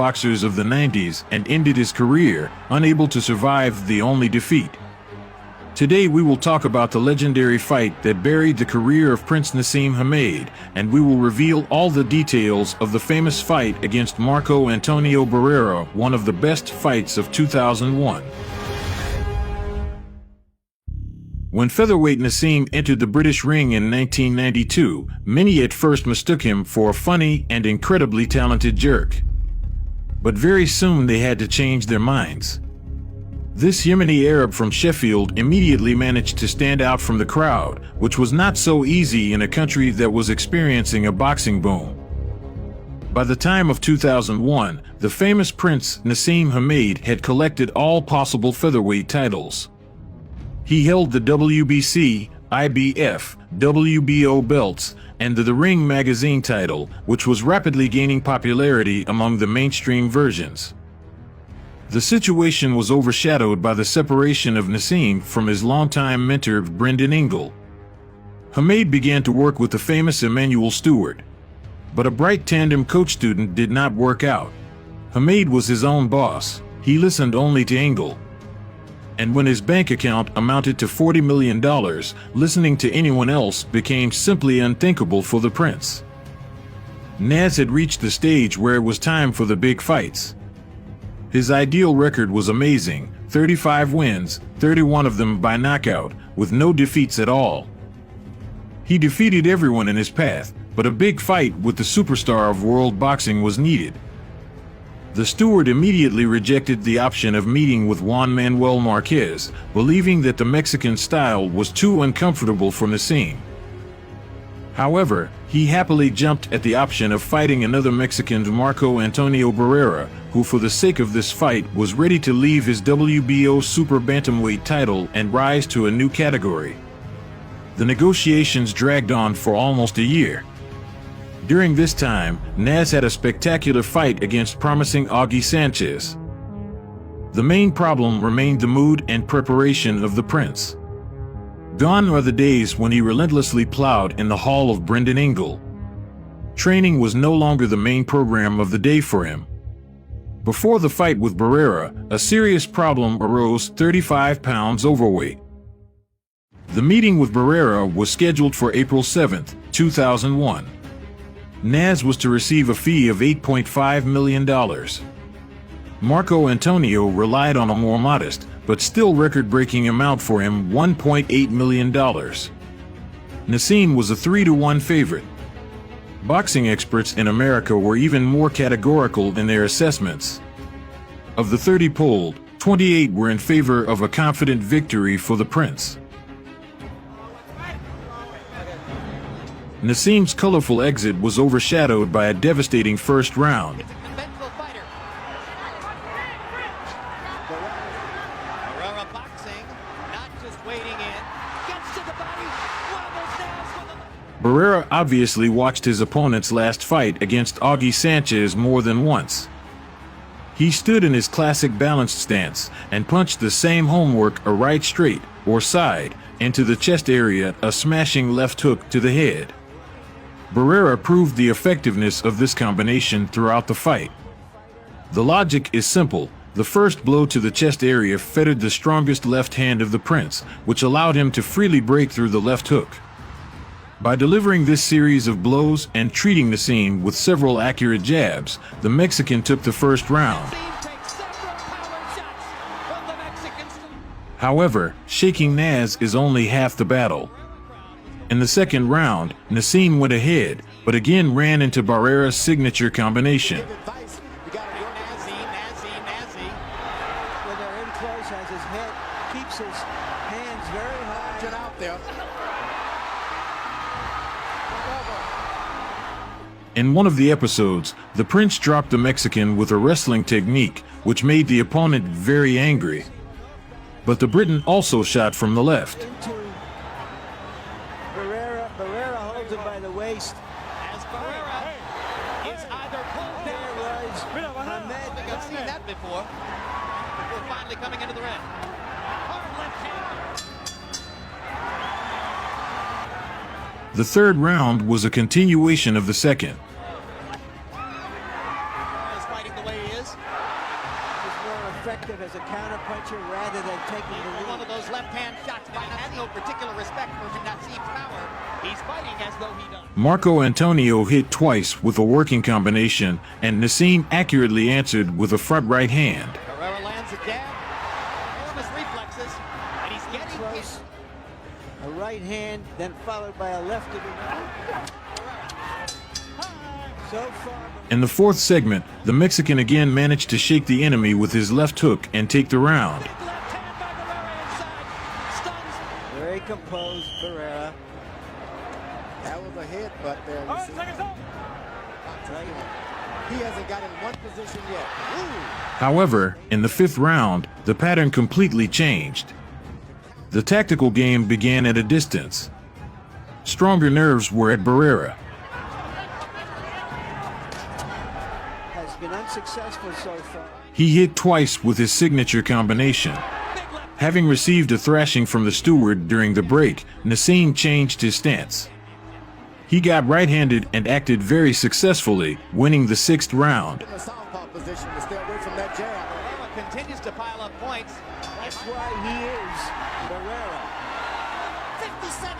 boxers of the 90s and ended his career, unable to survive the only defeat. Today we will talk about the legendary fight that buried the career of Prince Naseem Hamed, and we will reveal all the details of the famous fight against Marco Antonio Barrera, one of the best fights of 2001. When featherweight Naseem entered the British ring in 1992, many at first mistook him for a funny and incredibly talented jerk. But very soon they had to change their minds. This Yemeni Arab from Sheffield immediately managed to stand out from the crowd, which was not so easy in a country that was experiencing a boxing boom. By the time of 2001, the famous Prince Naseem Hamed had collected all possible featherweight titles. He held the WBC, IBF, WBO belts, and the Ring magazine title, which was rapidly gaining popularity among the mainstream versions. The situation was overshadowed by the separation of Naseem from his longtime mentor Brendan Ingle. Hamed began to work with the famous Emmanuel Stewart. But a bright tandem coach-student did not work out. Hamed was his own boss. He listened only to Ingle. And when his bank account amounted to $40 million, listening to anyone else became simply unthinkable for the prince. Naz had reached the stage where it was time for the big fights. His ideal record was amazing, 35 wins, 31 of them by knockout, with no defeats at all. He defeated everyone in his path, but a big fight with the superstar of world boxing was needed. The steward immediately rejected the option of meeting with Juan Manuel Marquez, believing that the Mexican style was too uncomfortable for Naseem. However, he happily jumped at the option of fighting another Mexican, Marco Antonio Barrera, who for the sake of this fight was ready to leave his WBO super bantamweight title and rise to a new category. The negotiations dragged on for almost a year. During this time, Naz had a spectacular fight against promising Augie Sanchez. The main problem remained the mood and preparation of the prince. Gone are the days when he relentlessly plowed in the hall of Brendan Ingle. Training was no longer the main program of the day for him. Before the fight with Barrera, a serious problem arose: 35 pounds overweight. The meeting with Barrera was scheduled for April 7, 2001. Naz was to receive a fee of $8.5 million. Marco Antonio relied on a more modest, but still record-breaking amount for him, $1.8 million. Naseem was a 3-to-1 favorite. Boxing experts in America were even more categorical in their assessments. Of the 30 polled, 28 were in favor of a confident victory for the prince. Naseem's colorful exit was overshadowed by a devastating first round. Barrera obviously watched his opponent's last fight against Augie Sanchez more than once. He stood in his classic balanced stance and punched the same homework, a right straight, or side, into the chest area, a smashing left hook to the head. Barrera proved the effectiveness of this combination throughout the fight. The logic is simple. The first blow to the chest area fettered the strongest left hand of the prince, which allowed him to freely break through the left hook. By delivering this series of blows and treating Naseem with several accurate jabs, the Mexican took the first round. However, shaking Naz is only half the battle. In the second round, Naseem went ahead, but again ran into Barrera's signature combination. In one of the episodes, the prince dropped the Mexican with a wrestling technique, which made the opponent very angry. But the Briton also shot from the left. Barrera holds him by the waist. As Barrera is either pulled down or Hamed. I think I've seen that before finally coming into the ring. Hard left hand. The third round was a continuation of the second. Is fighting the the way he is. He's more effective as a counterpuncher rather than taking the lead. One of those left-hand shots by has no particular respect for Nassim's power. He's fighting as though he does. Marco Antonio hit twice with a working combination, and Nassim accurately answered with a front right hand. Herrera lands a jab. Enormous reflexes, and he's getting Close. A right hand, then followed by a left to the right. So far, In the fourth segment, the Mexican again managed to shake the enemy with his left hook and take the round. big left hand by Herrera inside. Stuns. very composed, Barrera. That was a headbutt there. You see. He hasn't got in one position yet. Ooh. However, in the fifth round, the pattern completely changed. The tactical game began at a distance. Stronger nerves were at Barrera. Has been unsuccessful so far. He hit twice with his signature combination. Having received a thrashing from the steward during the break, Nassim changed his stance. He got right-handed and acted very successfully, winning the sixth round. In the southpaw position to stay away from that jab. Herrera continues to pile up points. That's why he is Barrera. 57,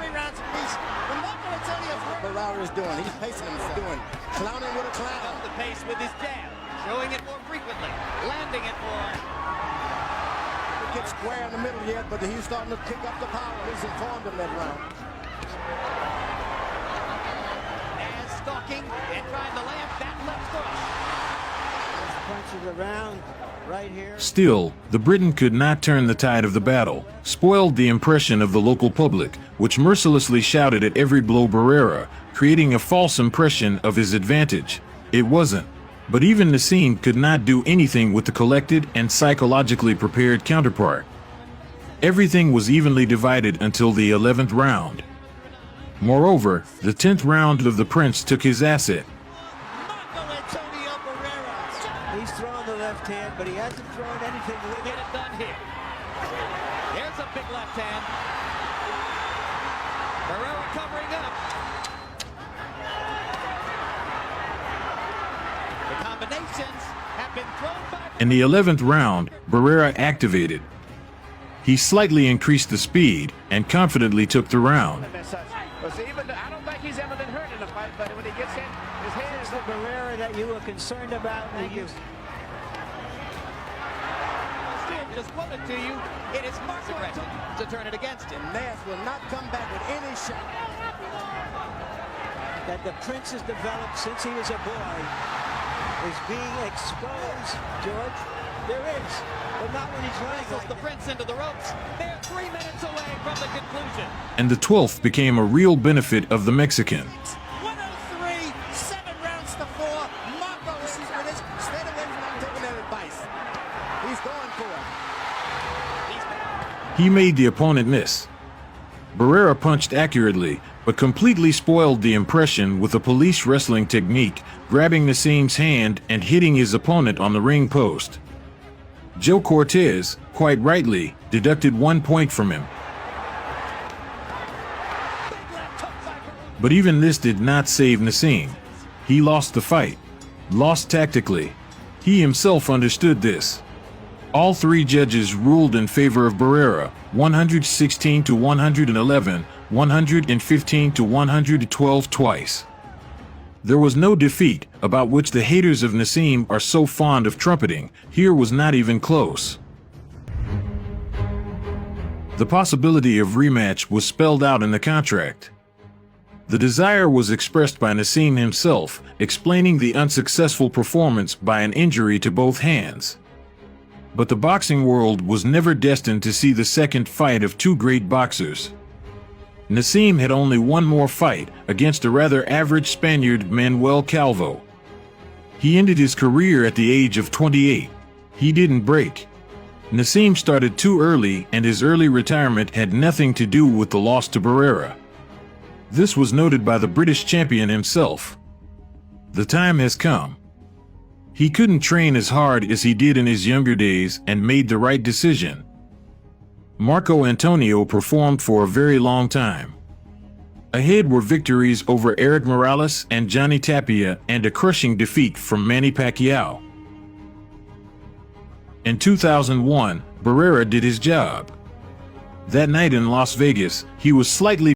3 rounds apiece. The Marco Antonio's what Barrera is doing. He's pacing himself. Doing clowning with a clown. The pace with his jab, showing it more frequently, landing it more. He gets square in the middle yet, but he's starting to pick up the power. He's informed him that round. And stalking and trying to land that left hook. Punches around right here. Still, the Briton could not turn the tide of the battle, spoiled the impression of the local public, which mercilessly shouted at every blow Barrera, creating a false impression of his advantage. It wasn't. But even Nassim could not do anything with the collected and psychologically prepared counterpart. Everything was evenly divided until the 11th round. Moreover, the 10th round of the Prince took his asset. Marco Antonio Barrera. He's throwing the left hand, but he hasn't thrown anything with Get it. it done here. There's a big left hand. Barrera covering up. The combinations have been thrown back. In the 11th round, Barrera activated. He slightly increased the speed and confidently took the round. I don't think he's ever been hurt in a fight, but when he gets hit, his head Is is the Barrera that you were concerned about? Thank you. Steve just put it to you. It is Marco Antonio to turn it against him. Nash will not come back with any shot. That the Prince has developed since he was a boy is being exposed, George. There is, but not when he's running Wrestles like the that. Prince into the ropes. They're 3 minutes away from the conclusion. And the 12th became a real benefit of the Mexican. 103, 7 rounds to 4. Marco is with this. Stay away from him taking that advice. He's going for it. He made the opponent miss. Barrera punched accurately, but completely spoiled the impression with a police wrestling technique, grabbing Nassim's hand and hitting his opponent on the ring post. Joe Cortez, quite rightly, deducted 1 point from him. But even this did not save Nassim. He lost the fight. Lost tactically. He himself understood this. All 3 judges ruled in favor of Barrera, 116 to 111, 115 to 112 twice. There was no defeat, about which the haters of Nassim are so fond of trumpeting. Here was not even close. The possibility of rematch was spelled out in the contract. The desire was expressed by Nassim himself, explaining the unsuccessful performance by an injury to both hands. But the boxing world was never destined to see the second fight of 2 great boxers. Nassim had only one more fight against a rather average Spaniard, Manuel Calvo. He ended his career at the age of 28. He didn't break. Nassim started too early, and his early retirement had nothing to do with the loss to Barrera. This was noted by the British champion himself. The time has come. He couldn't train as hard as he did in his younger days and made the right decision. Marco Antonio performed for a very long time. Ahead were victories over Eric Morales and Johnny Tapia and a crushing defeat from Manny Pacquiao. In 2001, Barrera did his job. That night in Las Vegas, he was slightly